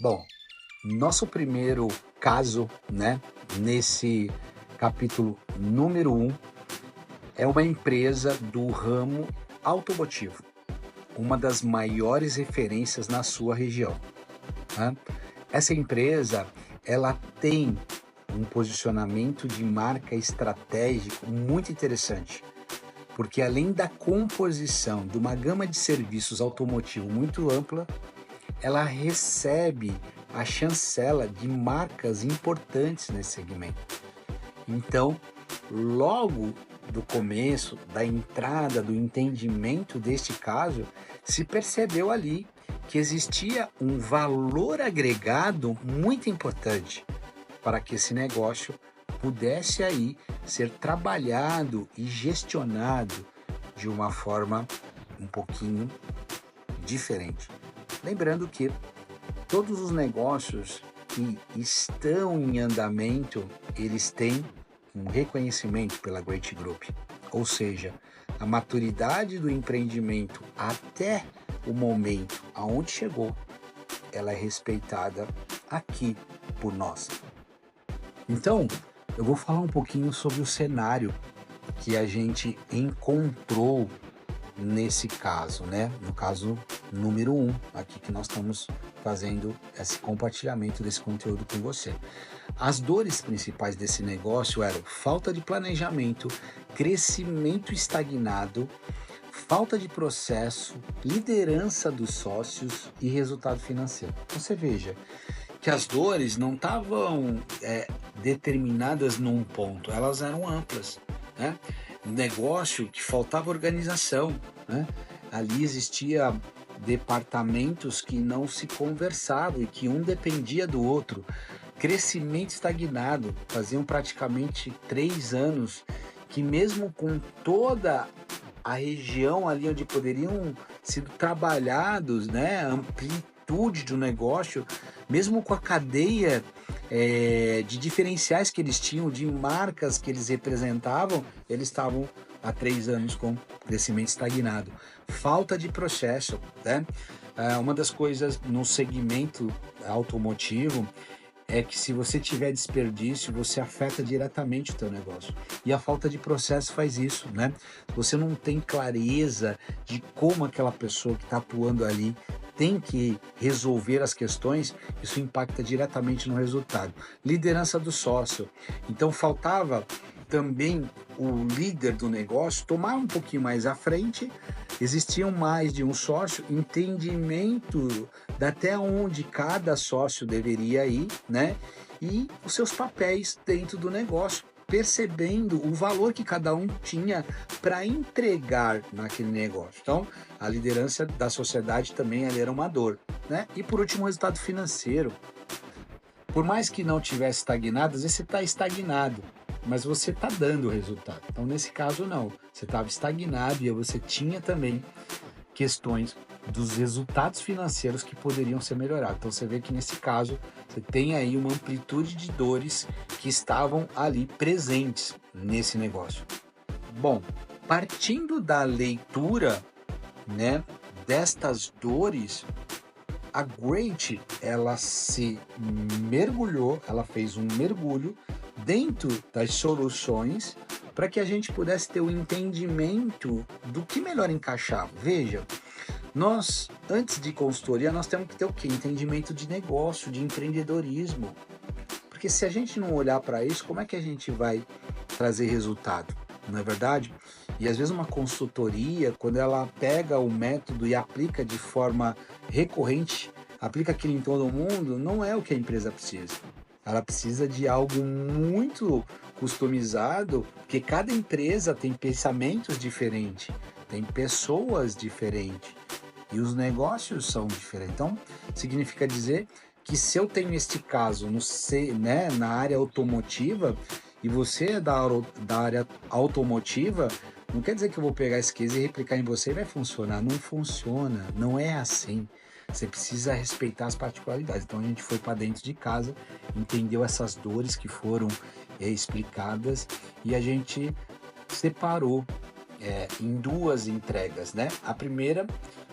Bom, nosso primeiro caso, né, nesse capítulo número um, é uma empresa do ramo automotivo, uma das maiores referências na sua região, né? Essa empresa, ela tem um posicionamento de marca estratégico muito interessante, porque além da composição de uma gama de serviços automotivo muito ampla, ela recebe a chancela de marcas importantes nesse segmento. Então, logo do começo, da entrada, do entendimento deste caso, se percebeu ali que existia um valor agregado muito importante para que esse negócio pudesse aí ser trabalhado e gestionado de uma forma um pouquinho diferente. Lembrando que todos os negócios que estão em andamento, eles têm um reconhecimento pela Great Group, ou seja, a maturidade do empreendimento até o momento aonde chegou, ela é respeitada aqui por nós. Então, eu vou falar um pouquinho sobre o cenário que a gente encontrou nesse caso, né? No caso número um, aqui que nós estamos fazendo esse compartilhamento desse conteúdo com você. As dores principais desse negócio eram falta de planejamento, crescimento estagnado, falta de processo, liderança dos sócios e resultado financeiro. Então você veja que as dores não estavam determinadas num ponto, elas eram amplas, né? Um negócio que faltava organização, né? Ali existia departamentos que não se conversavam e que um dependia do outro. Crescimento estagnado, faziam praticamente 3 anos que mesmo com toda a região ali onde poderiam ser trabalhados, né, a amplitude do negócio, mesmo com a cadeia de diferenciais que eles tinham, de marcas que eles representavam, eles estavam há 3 anos com crescimento estagnado. Falta de processo, né? Uma das coisas no segmento automotivo é que se você tiver desperdício, você afeta diretamente o teu negócio. E a falta de processo faz isso, né? Se você não tem clareza de como aquela pessoa que está atuando ali tem que resolver as questões, isso impacta diretamente no resultado. Liderança do sócio. Então faltava também o líder do negócio tomar um pouquinho mais à frente, existiam mais de um sócio, entendimento de até onde cada sócio deveria ir, né? E os seus papéis dentro do negócio, percebendo o valor que cada um tinha para entregar naquele negócio. Então, a liderança da sociedade também ela era uma dor, né? E por último, o resultado financeiro. Por mais que não tivesse estagnado, às vezes você está estagnado, mas você está dando resultado. Então, nesse caso, não. Você estava estagnado e você tinha também questões dos resultados financeiros que poderiam ser melhorados. Então, você vê que nesse caso, você tem aí uma amplitude de dores que estavam ali presentes nesse negócio. Bom, partindo da leitura, né, destas dores, a Great, ela se mergulhou, ela fez um mergulho dentro das soluções para que a gente pudesse ter o entendimento do que melhor encaixava. Veja, nós, antes de consultoria, nós temos que ter o quê? Entendimento de negócio, de empreendedorismo. Porque se a gente não olhar para isso, como é que a gente vai trazer resultado? Não é verdade? E às vezes uma consultoria, quando ela pega o método e aplica de forma recorrente, aplica aquilo em todo mundo, não é o que a empresa precisa. Ela precisa de algo muito customizado, porque cada empresa tem pensamentos diferentes, tem pessoas diferentes e os negócios são diferentes. Então, significa dizer que se eu tenho este caso né, na área automotiva e você é da área automotiva, não quer dizer que eu vou pegar esse case e replicar em você e vai funcionar. Não funciona, não é assim. Você precisa respeitar as particularidades. Então a gente foi para dentro de casa, entendeu essas dores que foram explicadas e a gente separou em duas entregas, né? A primeira,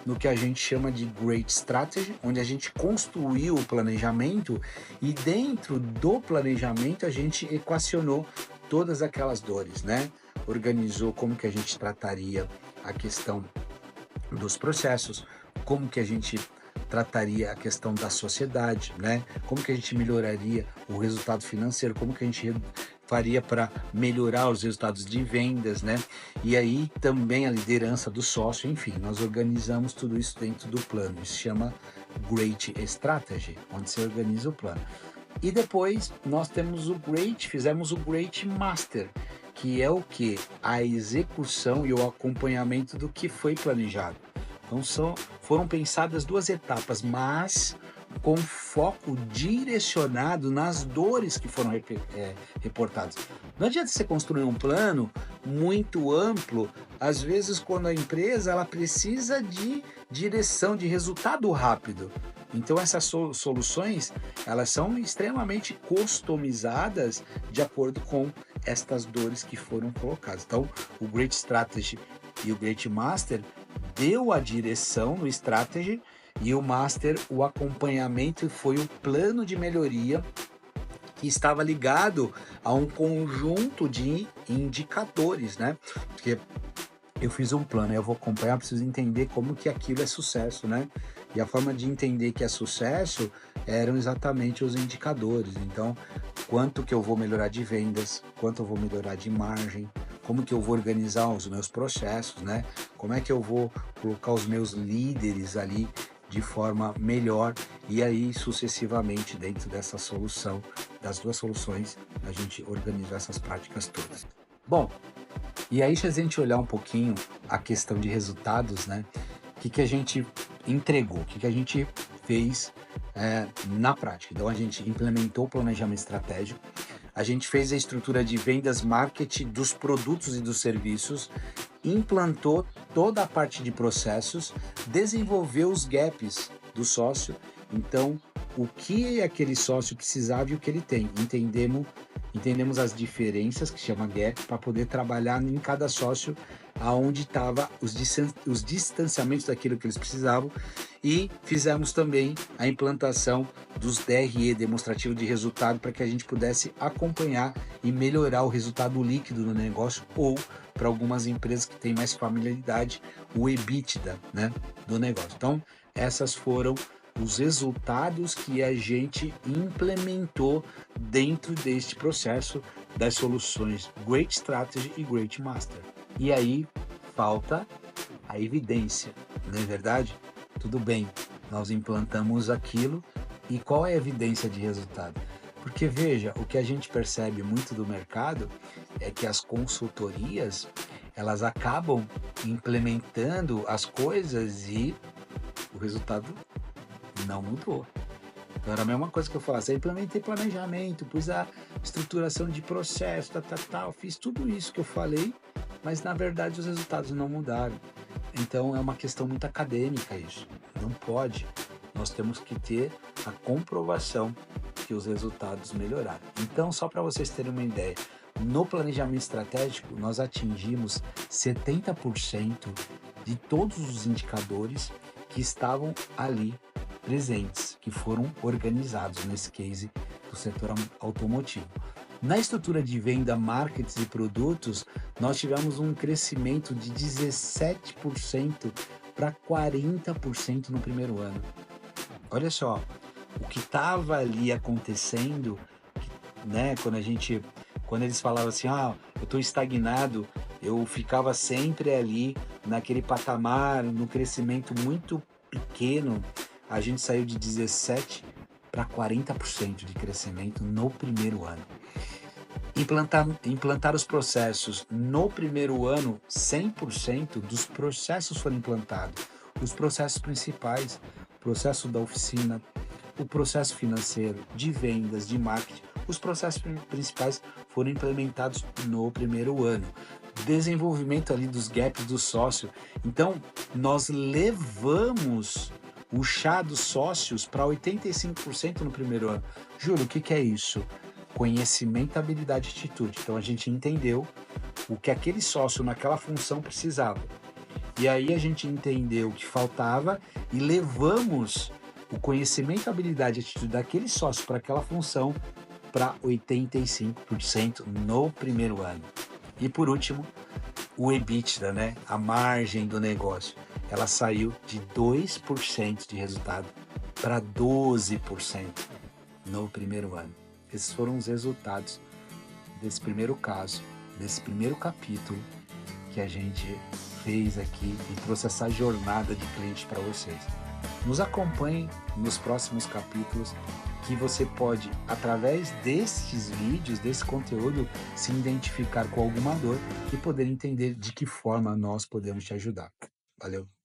no que a gente chama de Great Strategy, onde a gente construiu o planejamento e dentro do planejamento a gente equacionou todas aquelas dores, né? Organizou como que a gente trataria a questão dos processos, como que a gente trataria a questão da sociedade, né? Como que a gente melhoraria o resultado financeiro, como que a gente faria para melhorar os resultados de vendas, né? E aí também a liderança do sócio, enfim, nós organizamos tudo isso dentro do plano. Isso se chama Great Strategy, onde você organiza o plano. E depois nós temos fizemos o Great Master, que é o que? A execução e o acompanhamento do que foi planejado. Então foram pensadas duas etapas, mas com foco direcionado nas dores que foram reportadas. Não adianta você construir um plano muito amplo, às vezes quando a empresa ela precisa de direção, de resultado rápido. Então essas soluções, elas são extremamente customizadas de acordo com estas dores que foram colocadas. Então o Great Strategy e o Great Master deu a direção no Strategy e o Master, o acompanhamento foi o plano de melhoria que estava ligado a um conjunto de indicadores, né? Porque eu fiz um plano, eu vou acompanhar, preciso entender como que aquilo é sucesso, né? E a forma de entender que é sucesso eram exatamente os indicadores. Então, quanto que eu vou melhorar de vendas, quanto eu vou melhorar de margem, como que eu vou organizar os meus processos, né? Como é que eu vou colocar os meus líderes ali de forma melhor e aí sucessivamente dentro dessa solução, das duas soluções, a gente organizou essas práticas todas. Bom, e aí se a gente olhar um pouquinho a questão de resultados, né? O que a gente entregou, o que a gente fez na prática. Então a gente implementou o planejamento estratégico, a gente fez a estrutura de vendas, marketing dos produtos e dos serviços, implantou toda a parte de processos, desenvolveu os gaps do sócio. Então, o que aquele sócio precisava e o que ele tem. Entendemos as diferenças, que chama gap, para poder trabalhar em cada sócio aonde estava os distanciamentos daquilo que eles precisavam e fizemos também a implantação dos DRE, demonstrativo de resultado, para que a gente pudesse acompanhar e melhorar o resultado líquido do negócio ou, para algumas empresas que têm mais familiaridade, o EBITDA, né, do negócio. Então, essas foram os resultados que a gente implementou dentro deste processo das soluções Great Strategy e Great Master. E aí falta a evidência, não é verdade? Tudo bem, nós implantamos aquilo e qual é a evidência de resultado? Porque veja, o que a gente percebe muito do mercado é que as consultorias, elas acabam implementando as coisas e o resultado não mudou. Então era a mesma coisa que eu falasse, eu implementei planejamento, pus a estruturação de processo, fiz tudo isso que eu falei, mas na verdade os resultados não mudaram. Então é uma questão muito acadêmica isso, não pode. Nós temos que ter a comprovação que os resultados melhoraram. Então, só para vocês terem uma ideia, no planejamento estratégico nós atingimos 70% de todos os indicadores que estavam ali presentes, que foram organizados nesse case do setor automotivo. Na estrutura de venda, marketing e produtos, nós tivemos um crescimento de 17% para 40% no primeiro ano. Olha só, o que estava ali acontecendo, né, quando eles falavam assim, eu estou estagnado, eu ficava sempre ali naquele patamar, no crescimento muito pequeno, a gente saiu de 17% para 40% de crescimento no primeiro ano. Implantar os processos no primeiro ano, 100% dos processos foram implantados. Os processos principais, o processo da oficina, o processo financeiro, de vendas, de marketing, os processos principais foram implementados no primeiro ano. Desenvolvimento ali dos gaps do sócio. Então, nós levamos o chá dos sócios para 85% no primeiro ano. Júlio, o que é isso? conhecimento, habilidade e atitude. Então a gente entendeu o que aquele sócio naquela função precisava. E aí a gente entendeu o que faltava e levamos o conhecimento, habilidade e atitude daquele sócio para aquela função para 85% no primeiro ano. E por último, o EBITDA, né? A margem do negócio, ela saiu de 2% de resultado para 12% no primeiro ano. Esses foram os resultados desse primeiro caso, desse primeiro capítulo que a gente fez aqui e trouxe essa jornada de cliente para vocês. Nos acompanhem nos próximos capítulos, que você pode, através destes vídeos, desse conteúdo, se identificar com alguma dor e poder entender de que forma nós podemos te ajudar. Valeu!